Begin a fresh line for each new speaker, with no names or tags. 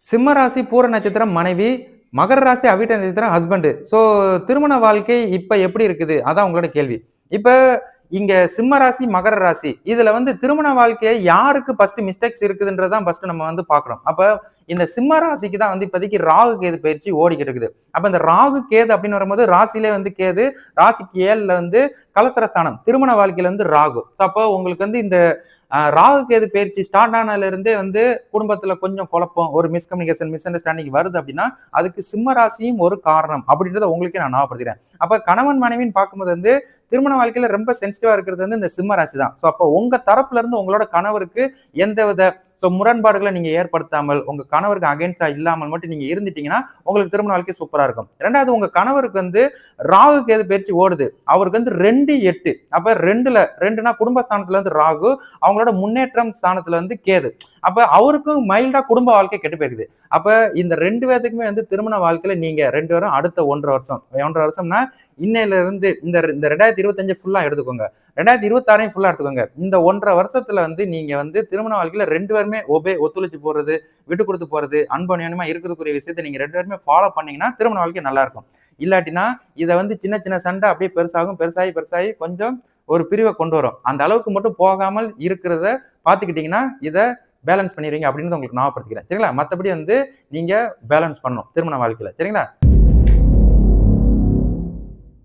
சிம்ம ராசி பூர நட்சத்திரம் மனைவி, மகர ராசி அவிட்ட நட்சத்திரம் ஹஸ்பண்ட். ஸோ திருமண வாழ்க்கை இப்ப எப்படி இருக்குது? அதான் உங்களோட கேள்வி. இப்ப இங்க சிம்ம ராசி, மகர ராசி இதுல வந்து திருமண வாழ்க்கைய யாருக்கு ஃபர்ஸ்ட் மிஸ்டேக்ஸ் இருக்குதுன்றத தான் ஃபர்ஸ்ட் நம்ம வந்து பார்க்கிறோம். அப்ப இந்த சிம்ம ராசிக்கு தான் வந்து இப்போதைக்கு ராகு கேது பயிற்சி ஓடிக்கிட்டு இருக்குது. அப்ப இந்த ராகு கேது அப்படின்னு வரும்போது ராசியிலே வந்து கேது, ராசிக்கு 7ல வந்து கலசரஸ்தானம், திருமண வாழ்க்கையில வந்து ராகு. ஸோ அப்போ உங்களுக்கு வந்து இந்த ராகு கேது பயிற்சி ஸ்டார்ட் ஆனதுல இருந்தே வந்து குடும்பத்துல கொஞ்சம் குழப்பம், ஒரு மிஸ்கம்யூனிகேஷன், மிஸ் அண்டர்ஸ்டாண்டிங் வருது அப்படின்னா அதுக்கு சிம்ம ராசியும் ஒரு காரணம் அப்படின்றத உங்களுக்கே நான் ஞாபகப்படுத்துறேன். அப்ப கணவன் மனைவின்னு பார்க்கும்போது வந்து திருமண வாழ்க்கையில ரொம்ப சென்சிட்டிவா இருக்கிறது வந்து இந்த சிம்ம ராசி தான். ஸோ அப்போ உங்க தரப்புல இருந்து உங்களோட கணவருக்கு எந்தவித முரண்பாடுகளை நீங்க ஏற்படுத்தாமல் உங்க கணவருக்கு அகைன்ஸ்டா இல்லாமல் மட்டும் நீங்க இருந்துட்டீங்கன்னா உங்களுக்கு திருமண வாழ்க்கை சூப்பரா இருக்கும். ரெண்டாவது, உங்க கணவருக்கு வந்து ராகு கேது பயிற்சி ஓடுது, அவருக்கு வந்து 2-8. அப்ப ரெண்டுனா குடும்பஸ்தானத்துல இருந்து ராகு, அவங்களோட முன்னேற்றம் ஸ்தானத்துல வந்து கேது. அப்ப அவருக்கும் மைல்டா குடும்ப வாழ்க்கை கெட்டு போயிருக்குது. அப்ப இந்த 2 பேத்துக்குமே வந்து திருமண வாழ்க்கையில நீங்க 2 பேரும் அடுத்த 1.5 வருஷம்னா இன்னையில இருந்து இந்த 2025 ஃபுல்லா எடுத்துக்கோங்க, 2026 ஃபுல்லா எடுத்துக்கோங்க. இந்த 1.5 வருஷத்துல வந்து நீங்க வந்து திருமண வாழ்க்கையில 2 பேருமே ஒத்துழைச்சு போறது, விட்டு கொடுத்து போறது, அன்பு இருக்கிறதுக்குரிய விஷயத்தை நீங்க 2 பேருமே ஃபாலோ பண்ணீங்கன்னா திருமண வாழ்க்கை நல்லா இருக்கும். இல்லாட்டினா இதை வந்து சின்ன சின்ன சண்டை அப்படியே பெருசாகி கொஞ்சம் ஒரு பிரிவை கொண்டு வரும். அந்த அளவுக்கு மட்டும் போகாமல் இருக்கிறத பாத்துக்கிட்டீங்கன்னா இதை பேலன்ஸ் பண்ணிடுவீங்க அப்படின்னு உங்களுக்கு ஞாபகப்படுத்திக்கிறேன். சரிங்களா? மற்றபடி வந்து நீங்க பேலன்ஸ் பண்ணணும் திருமண வாழ்க்கையில. சரிங்களா?